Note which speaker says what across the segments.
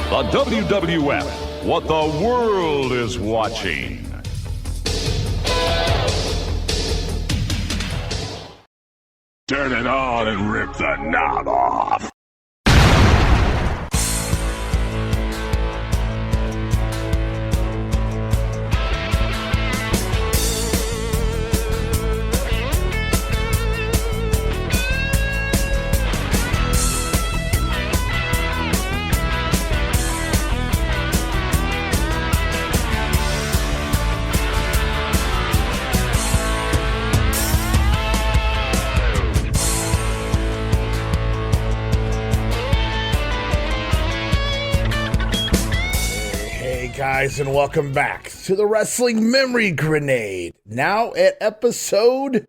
Speaker 1: The WWF, what the world is watching. Turn it on and rip the knob off.
Speaker 2: Guys, and welcome back to the Wrestling Memory Grenade. Now at episode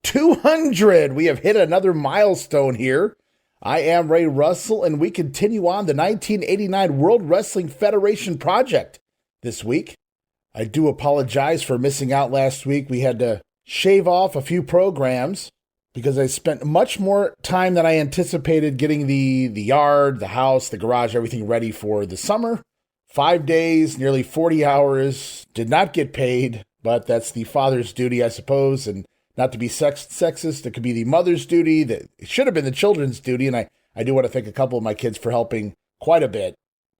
Speaker 2: 200, we have hit another milestone here. I am Ray Russell, and we continue on the 1989 World Wrestling Federation project this week. I do apologize for missing out last week. We had to shave off a few programs because I spent much more time than I anticipated getting the yard, the house, the garage, everything ready for the summer. 5 days, nearly 40 hours, did not get paid, but that's the father's duty, I suppose, and not to be sexist, it could be the mother's duty, that it should have been the children's duty, and I do want to thank a couple of my kids for helping quite a bit,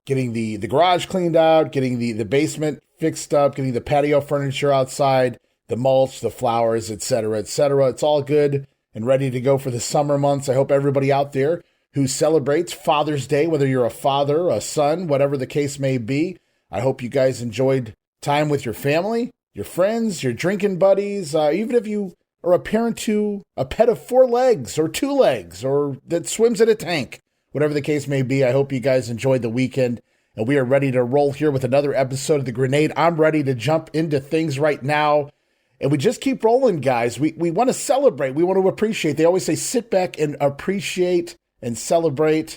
Speaker 2: getting the garage cleaned out, getting the basement fixed up, getting the patio furniture outside, the mulch, the flowers, etc., etc. It's all good and ready to go for the summer months. I hope everybody out there who celebrates Father's Day, whether you're a father, a son, whatever the case may be. I hope you guys enjoyed time with your family, your friends, your drinking buddies, even if you are a parent to a pet of 4 legs or 2 legs or that swims in a tank, whatever the case may be. I hope you guys enjoyed the weekend, and we are ready to roll here with another episode of The Grenade. I'm ready to jump into things right now, and we just keep rolling, guys. We want to celebrate. We want to appreciate. They always say sit back and appreciate and celebrate.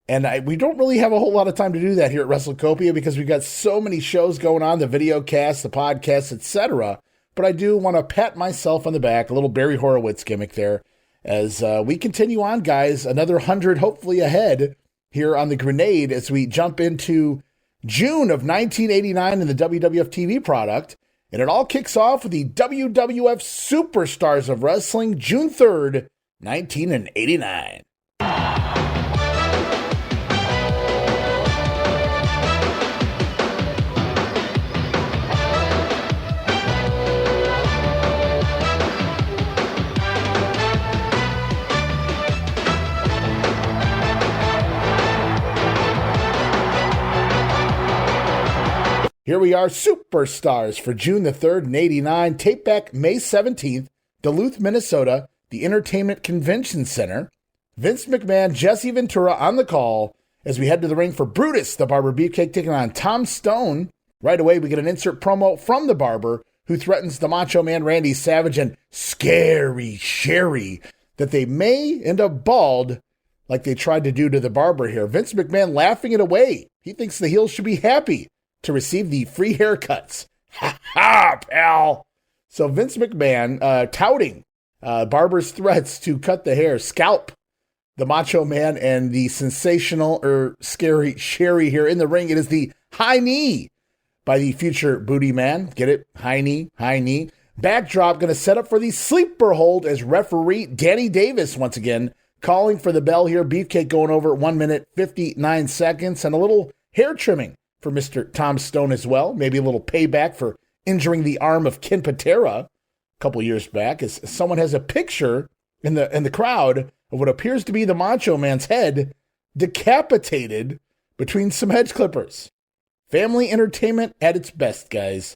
Speaker 2: And we don't really have a whole lot of time to do that here at WrestleCopia because we've got so many shows going on, the video cast, the podcast, etc. But I do want to pat myself on the back, a little Barry Horowitz gimmick there, as we continue on, guys. Another 100 hopefully ahead here on The Grenade as we jump into June of 1989 in the WWF TV product. And it all kicks off with the WWF Superstars of Wrestling, June 3rd, 1989. Here we are, Superstars for June the 3rd in 89. Tape back May 17th, Duluth, Minnesota, the Entertainment Convention Center. Vince McMahon, Jesse Ventura on the call as we head to the ring for Brutus, the Barber Beefcake, taking on Tom Stone. Right away, we get an insert promo from the Barber, who threatens the Macho Man Randy Savage and Scary Sherry that they may end up bald like they tried to do to the Barber here. Vince McMahon laughing it away. He thinks the heels should be happy to receive the free haircuts. Ha ha, pal. So Vince McMahon touting Barber's threats to cut the hair, scalp the Macho Man and the sensational Scary Sherry here in the ring. It is the high knee by the future Booty Man. Get it? High knee, high knee. Backdrop going to set up for the sleeper hold as referee Danny Davis once again calling for the bell here. Beefcake going over 1 minute, 59 seconds, and a little hair trimming for Mr. Tom Stone as well. Maybe a little payback for injuring the arm of Ken Patera a couple years back, as someone has a picture in the crowd of what appears to be the Macho Man's head decapitated between some hedge clippers. Family entertainment at its best, guys,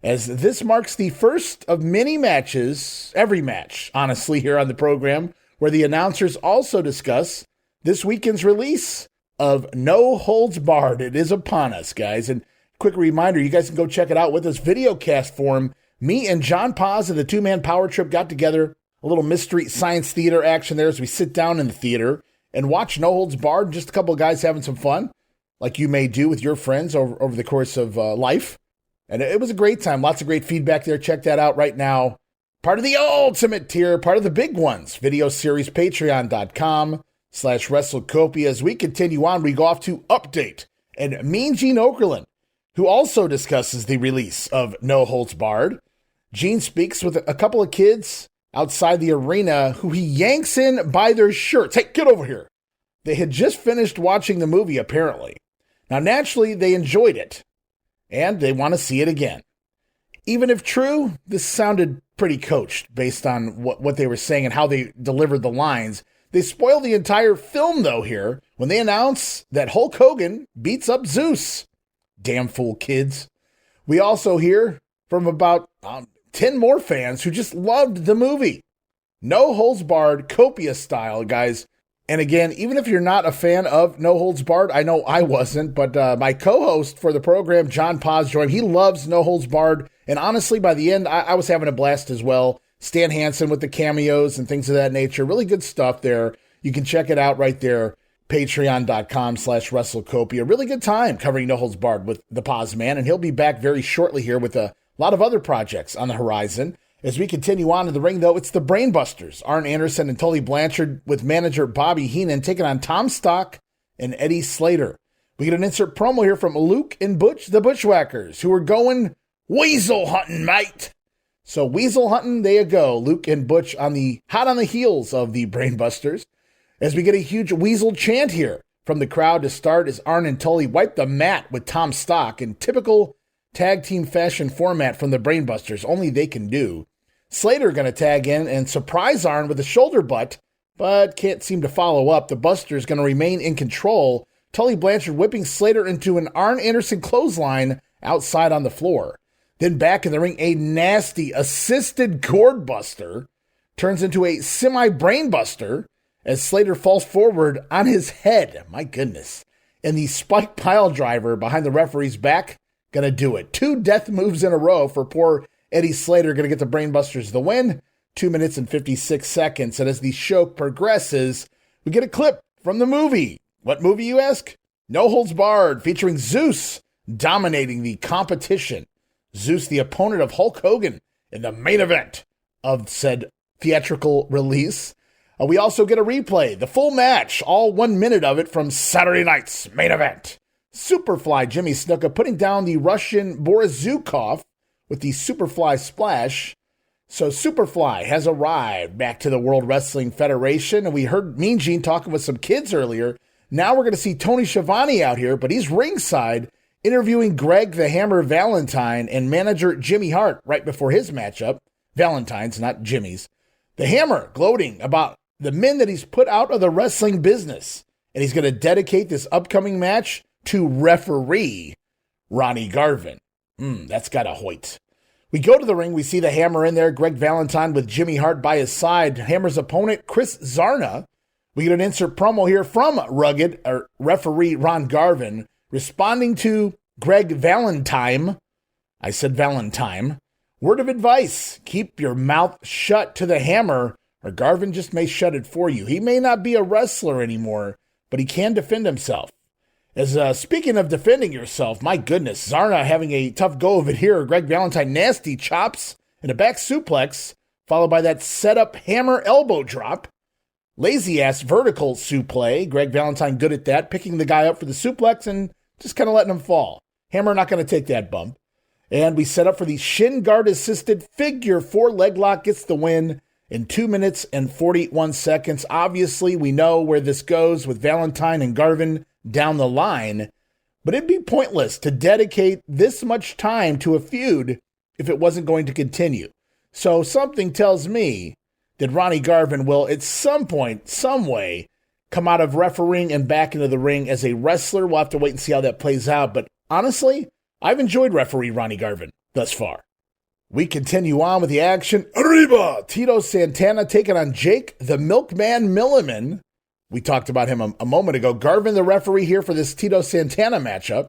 Speaker 2: as this marks the first of many matches, every match, honestly, here on the program, where the announcers also discuss this weekend's release of No Holds Barred. It is upon us, guys. And quick reminder, you guys can go check it out with us. Videocast form. Me and John Paz of the Two-Man Power Trip got together. A little mystery science theater action there as we sit down in the theater and watch No Holds Barred. Just a couple of guys having some fun, like you may do with your friends over the course of life. And it was a great time. Lots of great feedback there. Check that out right now. Part of the ultimate tier, part of the big ones. Video series, patreon.com/WrestleCopia. As we continue on, we go off to Update and Mean Gene Okerlund, who also discusses the release of No Holds Barred. Gene speaks with a couple of kids outside the arena who he yanks in by their shirts. Hey, get over here. They had just finished watching the movie, apparently. Now, naturally, they enjoyed it, and they want to see it again. Even if true, this sounded pretty coached based on what they were saying and how they delivered the lines. They spoil the entire film, though, here when they announce that Hulk Hogan beats up Zeus. Damn fool kids. We also hear from about 10 more fans who just loved the movie. No Holds Barred, copious style, guys. And again, even if you're not a fan of No Holds Barred, I know I wasn't, but my co-host for the program, John Paz, joined. He loves No Holds Barred. And honestly, by the end, I was having a blast as well. Stan Hansen with the cameos and things of that nature. Really good stuff there. You can check it out right there. Patreon.com/WrestleCopia. Really good time covering No Holds Barred with the Paz Man. And he'll be back very shortly here with a lot of other projects on the horizon. As we continue on in the ring, though, it's the Brainbusters. Arn Anderson and Tully Blanchard with manager Bobby Heenan taking on Tom Stock and Eddie Slater. We get an insert promo here from Luke and Butch, the Bushwhackers, who are going weasel hunting, mate. So weasel hunting, there you go. Luke and Butch hot on the heels of the Brainbusters. As we get a huge weasel chant here from the crowd to start as Arn and Tully wipe the mat with Tom Stock in typical tag team fashion format from the Brainbusters, only they can do. Slater going to tag in and surprise Arn with a shoulder butt, but can't seem to follow up. The Busters going to remain in control. Tully Blanchard whipping Slater into an Arn Anderson clothesline outside on the floor. Then back in the ring, a nasty assisted gourd buster turns into a semi-brain buster as Slater falls forward on his head. My goodness. And the spike pile driver behind the referee's back, going to do it. 2 death moves in a row for poor Eddie Slater, going to get the Brainbusters the win. 2 minutes and 56 seconds. And as the show progresses, we get a clip from the movie. What movie, you ask? No Holds Barred, featuring Zeus dominating the competition. Zeus, the opponent of Hulk Hogan in the main event of said theatrical release. We also get a replay, the full match, all 1 minute of it from Saturday night's main event. Superfly Jimmy Snuka putting down the Russian Boris Zukov with the Superfly splash. So Superfly has arrived back to the World Wrestling Federation, and we heard Mean Gene talking with some kids earlier. Now we're going to see Tony Schiavone out here, but he's ringside interviewing Greg the Hammer Valentine and manager Jimmy Hart right before his matchup. Valentine's, not Jimmy's. The Hammer gloating about the men that he's put out of the wrestling business. And he's going to dedicate this upcoming match to referee Ronnie Garvin. That's got a hoit. We go to the ring. We see the Hammer in there. Greg Valentine with Jimmy Hart by his side. Hammer's opponent, Chris Zarna. We get an insert promo here from referee Ron Garvin responding to Greg Valentine. I said Valentine. Word of advice, keep your mouth shut to the Hammer, or Garvin just may shut it for you. He may not be a wrestler anymore, but he can defend himself. As speaking of defending yourself, my goodness, Zarna having a tough go of it here. Greg Valentine, nasty chops and a back suplex, followed by that setup Hammer elbow drop. Lazy-ass vertical suplex. Greg Valentine good at that, picking the guy up for the suplex and just kind of letting him fall. Hammer not going to take that bump. And we set up for the shin guard-assisted figure 4 leg lock, gets the win in 2 minutes and 41 seconds. Obviously, we know where this goes with Valentine and Garvin down the line, but it'd be pointless to dedicate this much time to a feud if it wasn't going to continue. So something tells me that Ronnie Garvin will, at some point, some way, come out of refereeing and back into the ring as a wrestler. We'll have to wait and see how that plays out. But honestly, I've enjoyed referee Ronnie Garvin thus far. We continue on with the action. Arriba! Tito Santana taking on Jake the Milkman Milliman. We talked about him a moment ago. Garvin, the referee here for this Tito Santana matchup.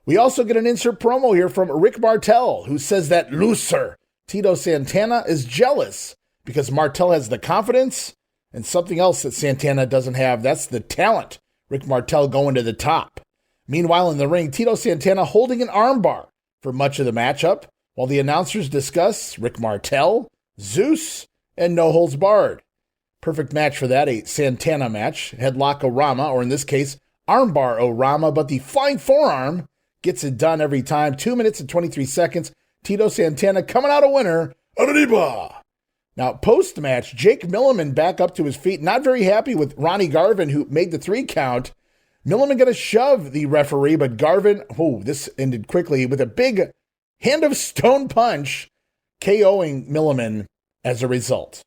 Speaker 2: We also get an insert promo here from Rick Martel, who says that loser Tito Santana is jealous because Martel has the confidence and something else that Santana doesn't have. That's the talent. Rick Martel going to the top. Meanwhile, in the ring, Tito Santana holding an armbar for much of the matchup, while the announcers discuss Rick Martel, Zeus, and No Holds Barred. Perfect match for that, a Santana match. Headlock-o-rama, or in this case, armbar Orama, but the flying forearm gets it done every time. 2 minutes and 23 seconds. Tito Santana coming out a winner. Arriba! Now, post-match, Jake Milliman back up to his feet, not very happy with Ronnie Garvin, who made the 3 count. Milliman going to shove the referee, but Garvin, this ended quickly with a big hand of stone punch, KOing Milliman as a result.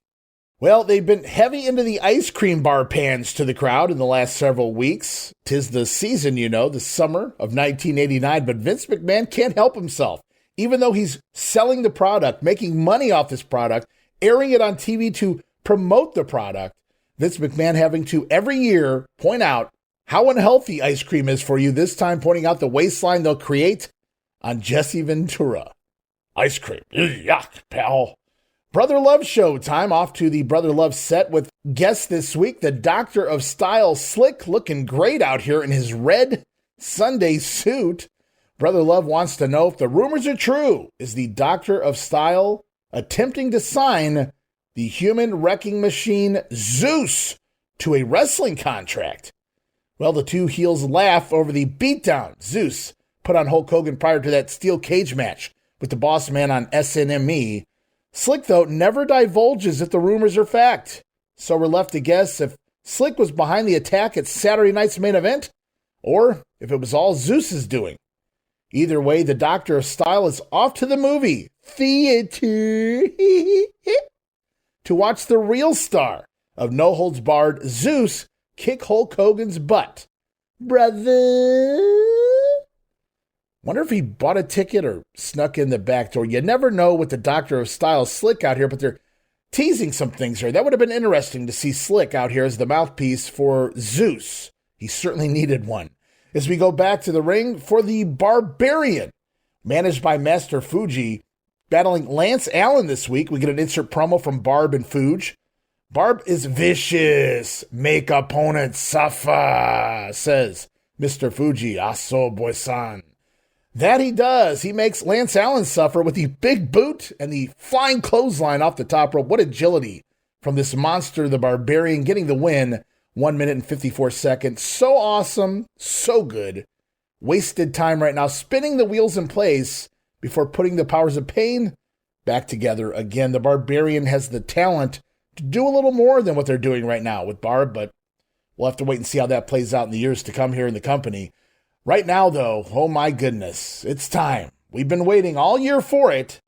Speaker 2: Well, they've been heavy into the ice cream bar pans to the crowd in the last several weeks. 'Tis the season, the summer of 1989, but Vince McMahon can't help himself. Even though he's selling the product, making money off this product, airing it on TV to promote the product, Vince McMahon having to every year point out how unhealthy ice cream is for you, this time pointing out the waistline they'll create on Jesse Ventura. Ice cream, yuck, pal. Brother Love show time, off to the Brother Love set with guest this week, the Doctor of Style Slick, looking great out here in his red Sunday suit. Brother Love wants to know if the rumors are true. Is the Doctor of Style attempting to sign the human wrecking machine Zeus to a wrestling contract? Well, the two heels laugh over the beatdown Zeus put on Hulk Hogan prior to that steel cage match with the boss man on SNME. Slick, though, never divulges if the rumors are fact. So we're left to guess if Slick was behind the attack at Saturday night's main event, or if it was all Zeus's doing. Either way, the Doctor of Style is off to the movie theater to watch the real star of No Holds Barred, Zeus, kick Hulk Hogan's butt. Brother. Wonder if he bought a ticket or snuck in the back door. You never know with the Doctor of Style Slick out here, but they're teasing some things here. That would have been interesting to see Slick out here as the mouthpiece for Zeus. He certainly needed one. As we go back to the ring for the Barbarian, managed by Master Fuji, battling Lance Allen this week. We get an insert promo from Barb and Fuji. Barb is vicious. Make opponents suffer, says Mr. Fuji. Aso boy-san. That he does. He makes Lance Allen suffer with the big boot and the flying clothesline off the top rope. What agility from this monster, the Barbarian, getting the win. 1 minute and 54 seconds. So awesome. So good. Wasted time right now, spinning the wheels in place before putting the powers of pain back together again. The Barbarian has the talent to do a little more than what they're doing right now with Barb, but we'll have to wait and see how that plays out in the years to come here in the company. Right now, though, oh my goodness, it's time. We've been waiting all year for it.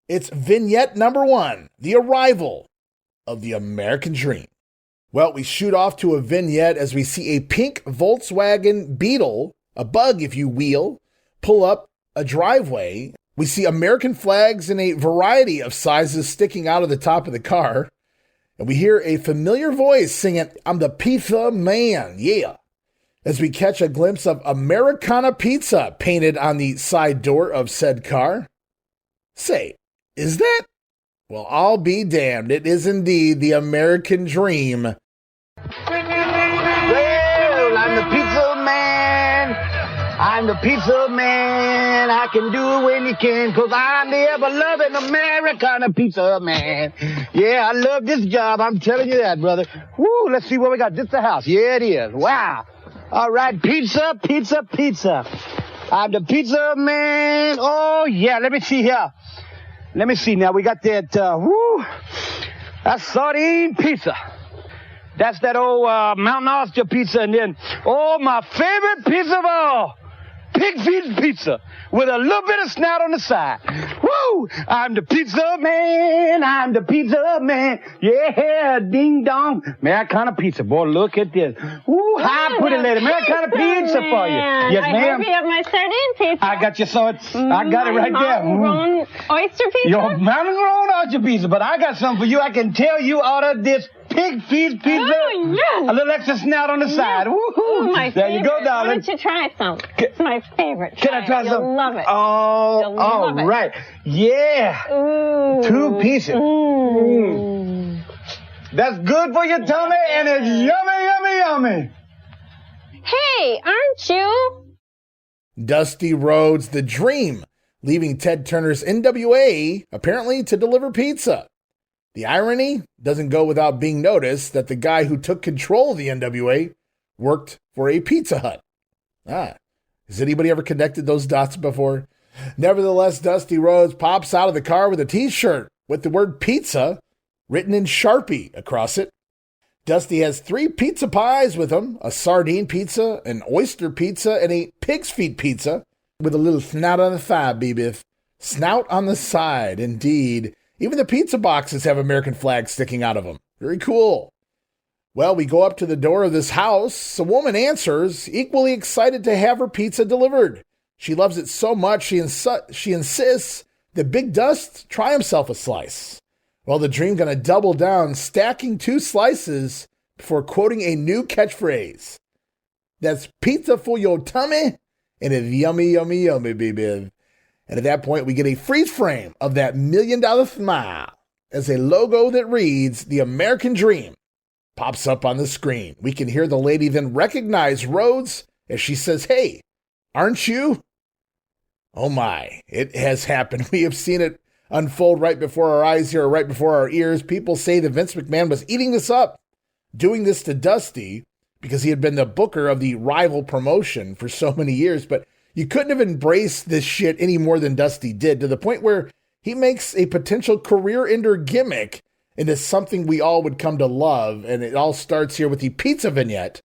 Speaker 2: It's vignette number 1, the arrival of the American Dream. Well, we shoot off to a vignette as we see a pink Volkswagen Beetle, a bug if you will, pull up a driveway. We see American flags in a variety of sizes sticking out of the top of the car. And we hear a familiar voice singing, "I'm the Pizza Man, yeah." As we catch a glimpse of Americana Pizza painted on the side door of said car. Say, is that? Well, I'll be damned. It is indeed the American Dream.
Speaker 3: Well, I'm the pizza man. I'm the pizza man. I can do it when you can, 'cause I'm the ever-loving Americana pizza man. Yeah, I love this job. I'm telling you that, brother. Woo, let's see what we got. This the house. Yeah, it is. Wow. All right, pizza, pizza, pizza. I'm the pizza man. Oh, yeah, let me see here. Let me see now. We got that, that's sardine pizza. That's that old Mountain Oyster pizza. And then, my favorite pizza of all, pig feet pizza with a little bit of snout on the side. Woo! I'm the pizza man. I'm the pizza man. Yeah, ding dong. Americana pizza. Boy, look at this. Woo, hi, pretty lady. Americana pizza for you. Yes, ma'am.
Speaker 4: I hope you have my sardine pizza.
Speaker 3: I got your I got it right there.
Speaker 4: Mountain oyster pizza?
Speaker 3: Your mountain grown oyster pizza. But I got something for you. I can tell you ordered this pig feet pizza.
Speaker 4: Oh, yes.
Speaker 3: A little extra snout on the side. Woohoo.
Speaker 4: Ooh, my
Speaker 3: there
Speaker 4: favorite.
Speaker 3: You go, darling.
Speaker 4: Why don't you try some? It's my favorite.
Speaker 3: Can I try some?
Speaker 4: You'll love it.
Speaker 3: Oh,
Speaker 4: You'll love it.
Speaker 3: right. Yeah.
Speaker 4: Ooh.
Speaker 3: 2 pieces.
Speaker 4: Ooh.
Speaker 3: That's good for your tummy, and it's yummy, yummy, yummy.
Speaker 4: Hey, aren't you?
Speaker 2: Dusty Rhodes, the Dream, leaving Ted Turner's NWA, apparently to deliver pizza. The irony doesn't go without being noticed that the guy who took control of the NWA worked for a Pizza Hut. Has anybody ever connected those dots before? Nevertheless, Dusty Rhodes pops out of the car with a t-shirt with the word pizza written in Sharpie across it. Dusty has 3 pizza pies with him, a sardine pizza, an oyster pizza, and a pig's feet pizza with a little snout on the side, baby. Snout on the side, indeed. Even the pizza boxes have American flags sticking out of them. Very cool. Well, we go up to the door of this house. A woman answers, equally excited to have her pizza delivered. She loves it so much she insists that Big Dust try himself a slice. Well, the Dream gonna double down, stacking 2 slices before quoting a new catchphrase. That's pizza for your tummy, and it's yummy, yummy, yummy, baby. And at that point, we get a freeze frame of that $1 million smile as a logo that reads, The American Dream, pops up on the screen. We can hear the lady then recognize Rhodes as she says, "Hey, aren't you?" Oh my, it has happened. We have seen it unfold right before our eyes here, right before our ears. People say that Vince McMahon was eating this up, doing this to Dusty because he had been the booker of the rival promotion for so many years. But you couldn't have embraced this shit any more than Dusty did, to the point where he makes a potential career ender gimmick into something we all would come to love. And it all starts here with the pizza vignette.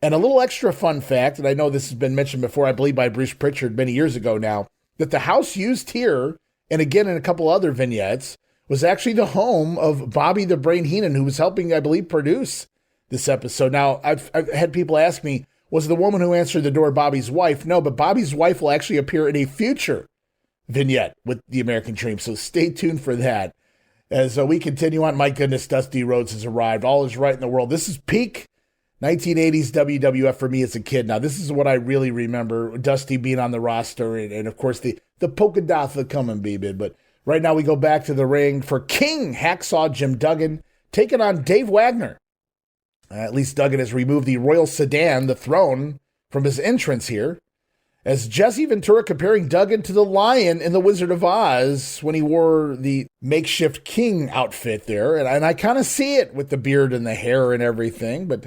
Speaker 2: And a little extra fun fact, and I know this has been mentioned before, I believe by Bruce Pritchard many years ago now, that the house used here, and again in a couple other vignettes, was actually the home of Bobby the Brain Heenan, who was helping, I believe, produce this episode. Now, I've had people ask me, was the woman who answered the door Bobby's wife? No, but Bobby's wife will actually appear in a future vignette with the American Dream, so stay tuned for that. As we continue on, my goodness, Dusty Rhodes has arrived. All is right in the world. This is peak 1980s WWF for me as a kid. Now, this is what I really remember, Dusty being on the roster, and of course, the polka dots that come and baby. But right now, we go back to the ring for King Hacksaw Jim Duggan, taking on Dave Wagner. At least Duggan has removed the royal sedan, the throne, from his entrance here, as Jesse Ventura comparing Duggan to the lion in The Wizard of Oz when he wore the makeshift king outfit there. And I kind of see it with the beard and the hair and everything, but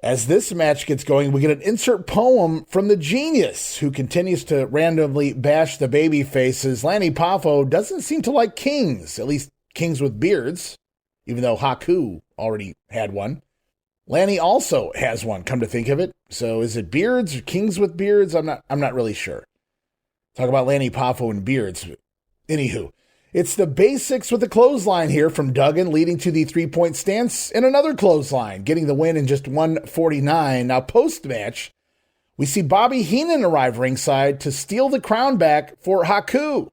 Speaker 2: as this match gets going, we get an insert poem from the genius who continues to randomly bash the baby faces. Lanny Poffo doesn't seem to like kings, at least kings with beards, even though Haku already had one. Lanny also has one, come to think of it. So is it beards or kings with beards? I'm not really sure. Talk about Lanny Poffo and beards. Anywho, it's the basics with the clothesline here from Duggan, leading to the 3-point stance and another clothesline, getting the win in just 1:49. Now, post-match, we see Bobby Heenan arrive ringside to steal the crown back for Haku.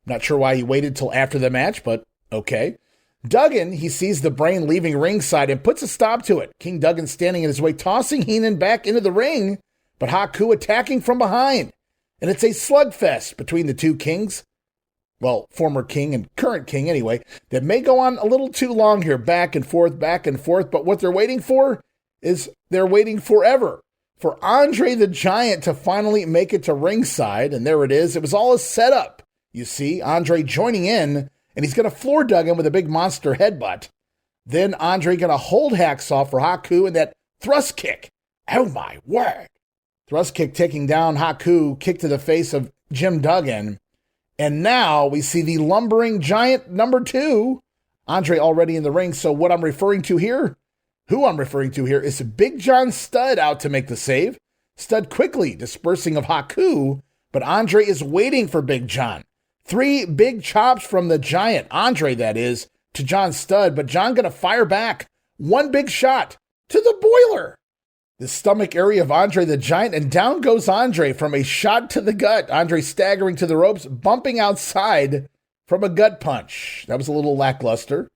Speaker 2: Not sure why he waited till after the match, but okay. Duggan, he sees the Brain leaving ringside and puts a stop to it. King Duggan standing in his way, tossing Heenan back into the ring, but Haku attacking from behind. And it's a slugfest between the two kings. Well, former king and current king anyway, that may go on a little too long here, back and forth, but what they're waiting for is they're waiting forever for Andre the Giant to finally make it to ringside, and there it is. It was all a setup, you see, Andre joining in, and he's going to floor Duggan with a big monster headbutt. Then Andre going to hold Hacksaw for Haku and that thrust kick. Oh my word. Thrust kick taking down Haku, kick to the face of Jim Duggan. And now we see the lumbering giant number 2, Andre already in the ring. So what I'm referring to here, who I'm referring to here is Big John Studd out to make the save. Studd quickly dispersing of Haku, but Andre is waiting for Big John. 3 big chops from the giant, Andre that is, to John Studd, but John going to fire back. 1 big shot to the boiler. The stomach area of Andre the Giant, and down goes Andre from a shot to the gut. Andre staggering to the ropes, bumping outside from a gut punch. That was a little lackluster.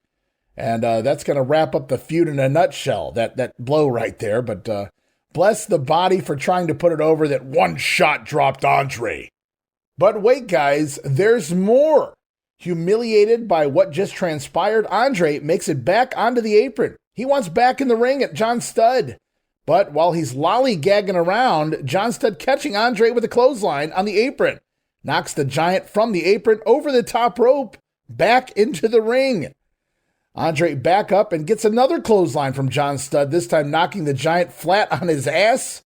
Speaker 2: And that's going to wrap up the feud in a nutshell, that blow right there. But bless the body for trying to put it over that 1 shot dropped Andre. But wait, guys, there's more. Humiliated by what just transpired, Andre makes it back onto the apron. He wants back in the ring at John Studd. But while he's lollygagging around, John Studd catching Andre with a clothesline on the apron. Knocks the Giant from the apron over the top rope, back into the ring. Andre back up and gets another clothesline from John Studd, this time knocking the Giant flat on his ass.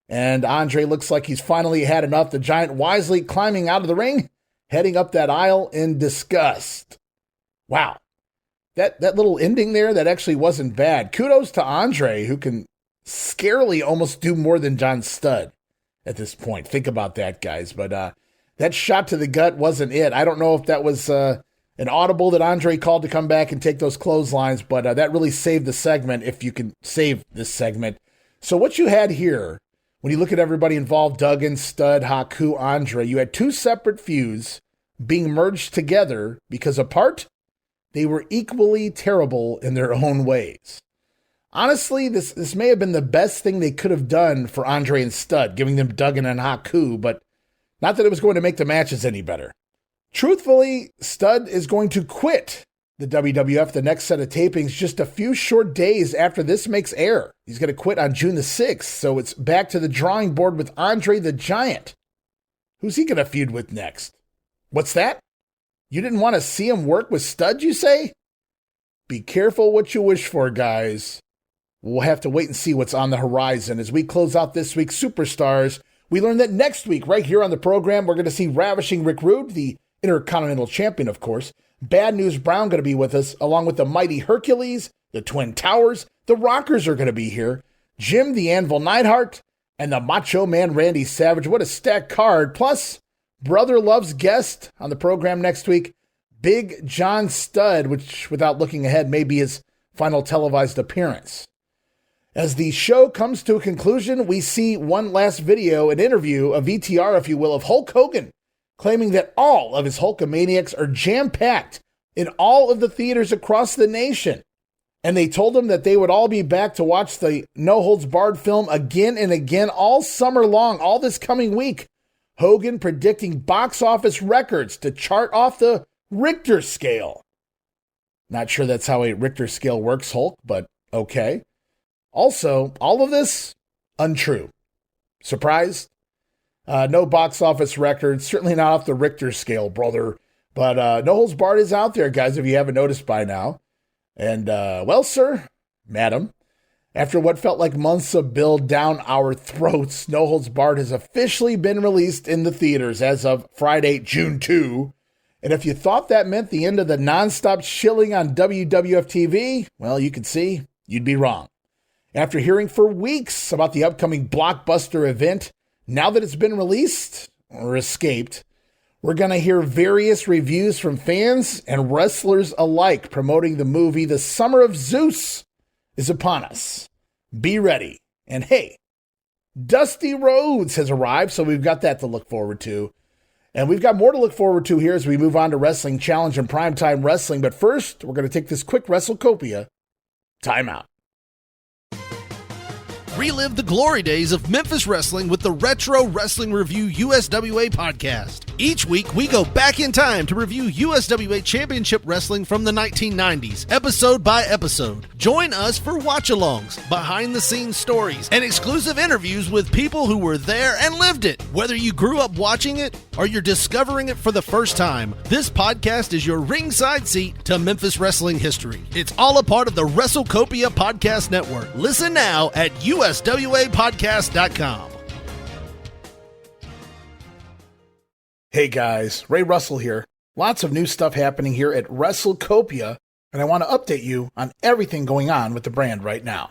Speaker 2: And Andre looks like he's finally had enough. The Giant wisely climbing out of the ring, heading up that aisle in disgust. Wow. That little ending there, that actually wasn't bad. Kudos to Andre, who can scarily almost do more than John Studd at this point. Think about that, guys. But that shot to the gut wasn't it. I don't know if that was an audible that Andre called to come back and take those clotheslines, but that really saved the segment, if you can save this segment. So what you had here, when you look at everybody involved, Duggan, Studd, Haku, Andre, you had two separate feuds being merged together because apart, they were equally terrible in their own ways. Honestly, this may have been the best thing they could have done for Andre and Studd, giving them Duggan and Haku, but not that it was going to make the matches any better. Truthfully, Studd is going to quit the WWF, the next set of tapings, just a few short days after this makes air. He's going to quit on June the 6th, so it's back to the drawing board with Andre the Giant. Who's he going to feud with next? What's that? You didn't want to see him work with Studd, you say? Be careful what you wish for, guys. We'll have to wait and see what's on the horizon. As we close out this week's Superstars, we learn that next week, right here on the program, we're going to see Ravishing Rick Rude, the Intercontinental Champion, of course. Bad News Brown going to be with us, along with the Mighty Hercules, the Twin Towers. The Rockers are going to be here. Jim the Anvil Neidhart, and the Macho Man Randy Savage. What a stacked card. Plus, Brother Love's guest on the program next week, Big John Studd, which, without looking ahead, may be his final televised appearance. As the show comes to a conclusion, we see one last video, an interview, a VTR, if you will, of Hulk Hogan, claiming that all of his Hulkamaniacs are jam-packed in all of the theaters across the nation. And they told him that they would all be back to watch the No Holds Barred film again and again all summer long, all this coming week. Hogan predicting box office records to chart off the Richter scale. Not sure that's how a Richter scale works, Hulk, but okay. Also, all of this, untrue. Surprised? No box office records, certainly not off the Richter scale, brother. But No Holds Barred is out there, guys, if you haven't noticed by now. And, well, sir, madam, after what felt like months of build down our throats, No Holds Barred has officially been released in the theaters as of Friday, June 2. And if you thought that meant the end of the nonstop shilling on WWF TV, well, you can see you'd be wrong. After hearing for weeks about the upcoming blockbuster event, now that it's been released or escaped, we're going to hear various reviews from fans and wrestlers alike promoting the movie. The Summer of Zeus is upon us. Be ready. And hey, Dusty Rhodes has arrived, so we've got that to look forward to. And we've got more to look forward to here as we move on to Wrestling Challenge and Primetime Wrestling. But first, we're going to take this quick WrestleCopia timeout.
Speaker 5: Relive the glory days of Memphis wrestling with the Retro Wrestling Review USWA podcast. Each week, we go back in time to review USWA Championship Wrestling from the 1990s, episode by episode. Join us for watch-alongs, behind-the-scenes stories, and exclusive interviews with people who were there and lived it. Whether you grew up watching it or you're discovering it for the first time, this podcast is your ringside seat to Memphis wrestling history. It's all a part of the WrestleCopia Podcast Network. Listen now at USWApodcast.com.
Speaker 2: Hey guys, Ray Russell here. Lots of new stuff happening here at WrestleCopia, and I want to update you on everything going on with the brand right now.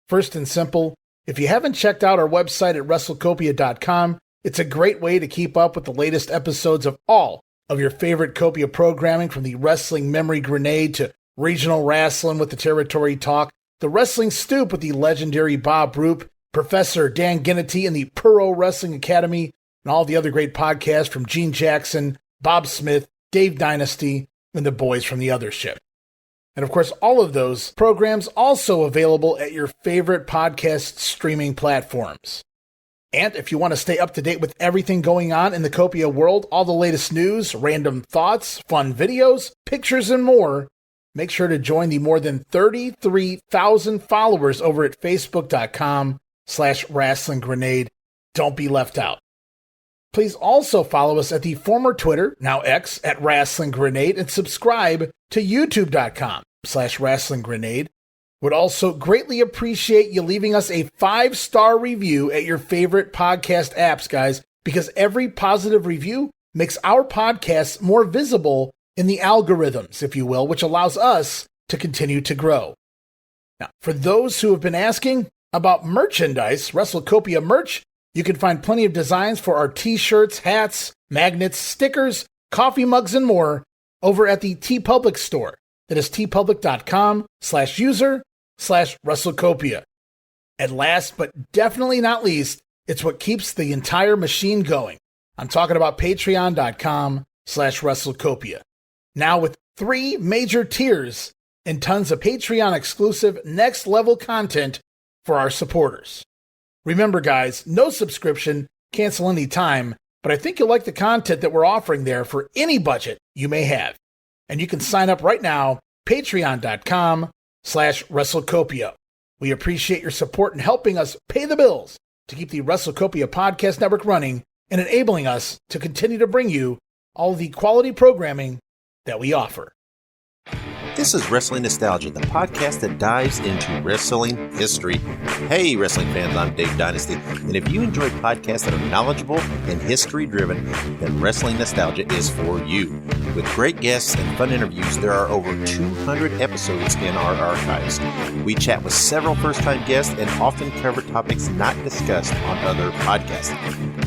Speaker 2: First and simple, if you haven't checked out our website at WrestleCopia.com, it's a great way to keep up with the latest episodes of all of your favorite Copia programming, from the Wrestling Memory Grenade to Regional Wrestling with the Territory Talk, the Wrestling Stoop with the legendary Bob Roop, Professor Dan Ginnity and the Pro Wrestling Academy, and all the other great podcasts from Gene Jackson, Bob Smith, Dave Dynasty, and the boys from the Other Ship. And of course, all of those programs also available at your favorite podcast streaming platforms. And if you want to stay up to date with everything going on in the Copia world, all the latest news, random thoughts, fun videos, pictures, and more, make sure to join the more than 33,000 followers over at Facebook.com/Wrestling Grenade. Don't be left out. Please also follow us at the former Twitter, now X, at Wrestling Grenade, and subscribe to YouTube.com wrestling grenade. Would also greatly appreciate you leaving us a 5-star review at your favorite podcast apps, guys, because every positive review makes our podcast more visible in the algorithms, if you will, which allows us to continue to grow. Now, for those who have been asking about merchandise, WrestleCopia merch, you can find plenty of designs for our t-shirts, hats, magnets, stickers, coffee mugs, and more over at the TeePublic store. That is tpublic.com/user/WrestleCopia. And last but definitely not least, it's what keeps the entire machine going. I'm talking about patreon.com/WrestleCopia. Now with 3 major tiers and tons of Patreon exclusive next level content for our supporters. Remember guys, no subscription, cancel any time, but I think you'll like the content that we're offering there for any budget you may have. And you can sign up right now, patreon.com/WrestleCopia. We appreciate your support in helping us pay the bills to keep the WrestleCopia Podcast Network running and enabling us to continue to bring you all the quality programming that we offer.
Speaker 6: This is Wrestling Nostalgia, the podcast that dives into wrestling history. Hey, wrestling fans, I'm Dave Dynasty, and if you enjoy podcasts that are knowledgeable and history-driven, then Wrestling Nostalgia is for you. With great guests and fun interviews, there are over 200 episodes in our archives. We chat with several first-time guests and often cover topics not discussed on other podcasts.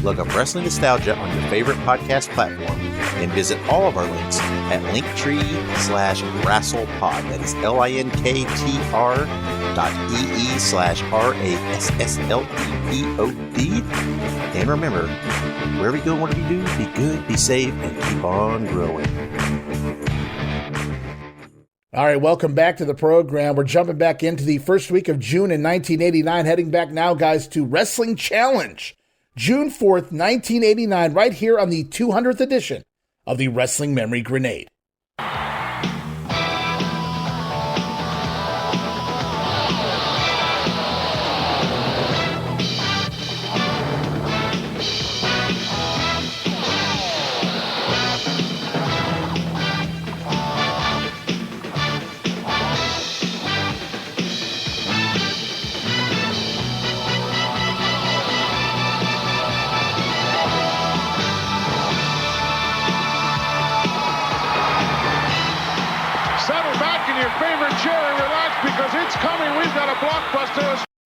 Speaker 6: Look up Wrestling Nostalgia on your favorite podcast platform and visit all of our links at linktree/WrestlePod. That is linktr.ee/RASSLEPOD. And remember, wherever you go, whatever you do, be good, be safe, and keep on growing.
Speaker 2: All right, welcome back to the program. We're jumping back into the first week of June in 1989, heading back now, guys, to Wrestling Challenge, June 4th, 1989, right here on the 200th edition of the Wrestling Memory Grenade.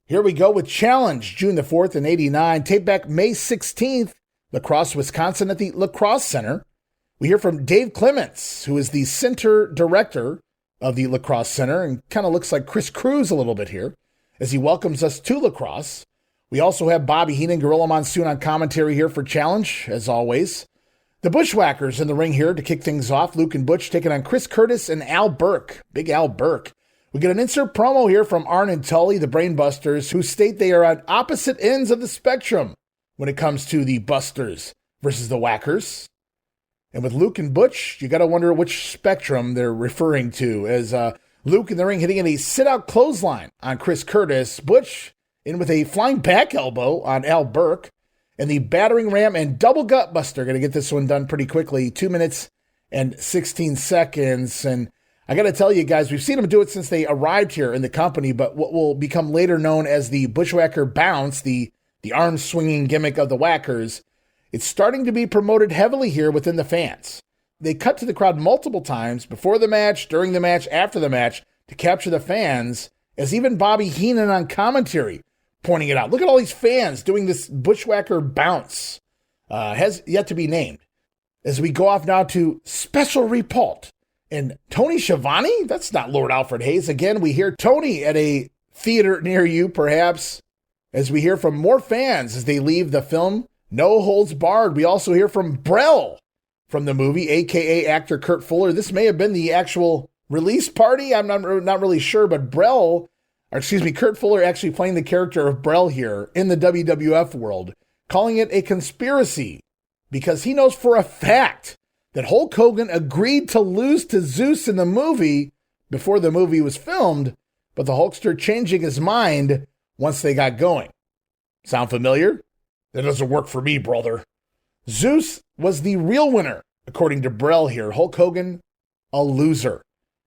Speaker 2: Here we go with Challenge, June the 4th in 89. Tape back May 16th, La Crosse, Wisconsin at the La Crosse Center. We hear from Dave Clements, who is the center director of the La Crosse Center and kind of looks like Chris Cruz a little bit here as he welcomes us to La Crosse. We also have Bobby Heenan, Gorilla Monsoon on commentary here for Challenge, as always. The Bushwhackers in the ring here to kick things off. Luke and Butch taking on Chris Curtis and Al Burke. Big Al Burke. We get an insert promo here from Arn and Tully, the Brainbusters, who state they are on opposite ends of the spectrum when it comes to the Busters versus the Whackers. And with Luke and Butch, you got to wonder which spectrum they're referring to, as Luke in the ring hitting in a sit-out clothesline on Chris Curtis. Butch in with a flying back elbow on Al Burke. And the battering ram and double gut buster. Going to get this one done pretty quickly. 2 minutes and 16 seconds. And I got to tell you guys, we've seen them do it since they arrived here in the company, but what will become later known as the Bushwhacker Bounce, the arm-swinging gimmick of the Whackers, it's starting to be promoted heavily here within the fans. They cut to the crowd multiple times before the match, during the match, after the match to capture the fans, as even Bobby Heenan on commentary pointing it out. Look at all these fans doing this Bushwhacker Bounce. Has yet to be named. As we go off now to Special Report. And Tony Schiavone? That's not Lord Alfred Hayes. Again, we hear Tony at a theater near you, perhaps, as we hear from more fans as they leave the film No Holds Barred. We also hear from Brell from the movie, a.k.a. actor Kurt Fuller. This may have been the actual release party. I'm not really sure, but Kurt Fuller actually playing the character of Brell here in the WWF world, calling it a conspiracy because he knows for a fact that Hulk Hogan agreed to lose to Zeus in the movie before the movie was filmed, but the Hulkster changing his mind once they got going. Sound familiar? That doesn't work for me, brother. Zeus was the real winner, according to Brell here. Hulk Hogan, a loser.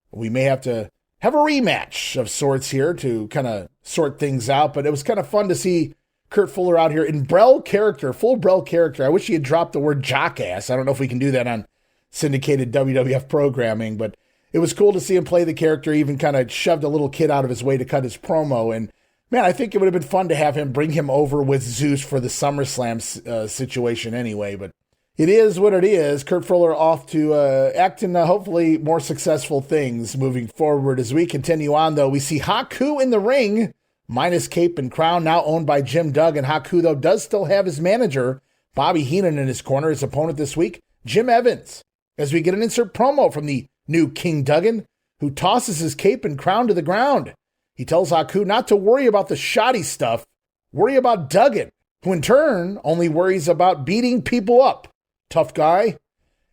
Speaker 2: We may have to have a rematch of sorts here to kind of sort things out. But it was kind of fun to see Kurt Fuller out here in Brel character, full Brel character. I wish he had dropped the word jockass. I don't know if we can do that on syndicated WWF programming, but it was cool to see him play the character. He even kind of shoved a little kid out of his way to cut his promo. And man, I think it would have been fun to have him bring him over with Zeus for the SummerSlam situation anyway. But it is what it is. Kurt Fuller off to act in hopefully more successful things moving forward. As we continue on, though, we see Haku in the ring, minus cape and crown, now owned by Jim Duggan. Haku, though, does still have his manager, Bobby Heenan, in his corner. His opponent this week, Jim Evans. As we get an insert promo from the new King Duggan, who tosses his cape and crown to the ground. He tells Haku not to worry about the shoddy stuff, worry about Duggan, who in turn only worries about beating people up. Tough guy.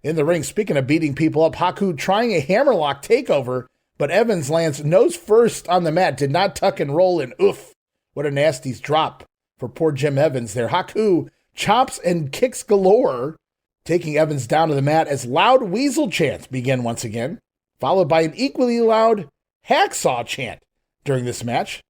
Speaker 2: In the ring, speaking of beating people up, Haku trying a hammerlock takeover, but Evans lands nose first on the mat, did not tuck and roll, and oof, what a nasty drop for poor Jim Evans there. Haku chops and kicks galore, taking Evans down to the mat as loud weasel chants begin once again, followed by an equally loud hacksaw chant during this match.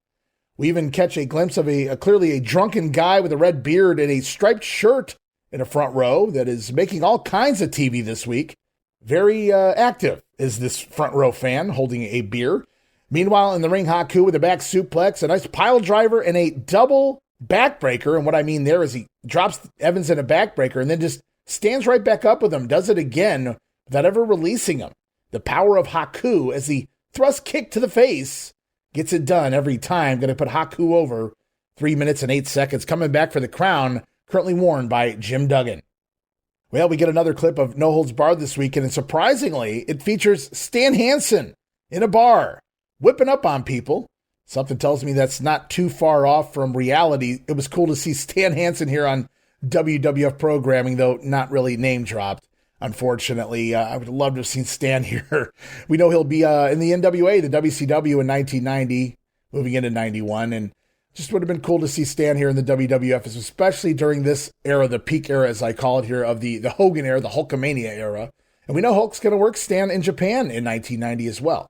Speaker 2: We even catch a glimpse of clearly a drunken guy with a red beard and a striped shirt in a front row that is making all kinds of TV this week. Very active is this front row fan holding a beer. Meanwhile, in the ring, Haku with a back suplex, a nice pile driver, and a double backbreaker. And what I mean there is he drops Evans in a backbreaker and then just stands right back up with him, does it again without ever releasing him. The power of Haku as the thrust kick to the face gets it done every time. Going to put Haku over 3 minutes and 8 seconds. Coming back for the crown, currently worn by Jim Duggan. Well, we get another clip of No Holds Barred this weekend, and surprisingly, it features Stan Hansen in a bar, whipping up on people. Something tells me that's not too far off from reality. It was cool to see Stan Hansen here on WWF programming, though not really name dropped. Unfortunately, I would love to have seen Stan here. We know he'll be in the NWA, the WCW in 1990, moving into 91, and just would have been cool to see Stan here in the WWF, especially during this era, the peak era, as I call it here, of the Hogan era, the Hulkamania era. And we know Hulk's going to work Stan in Japan in 1990 as well.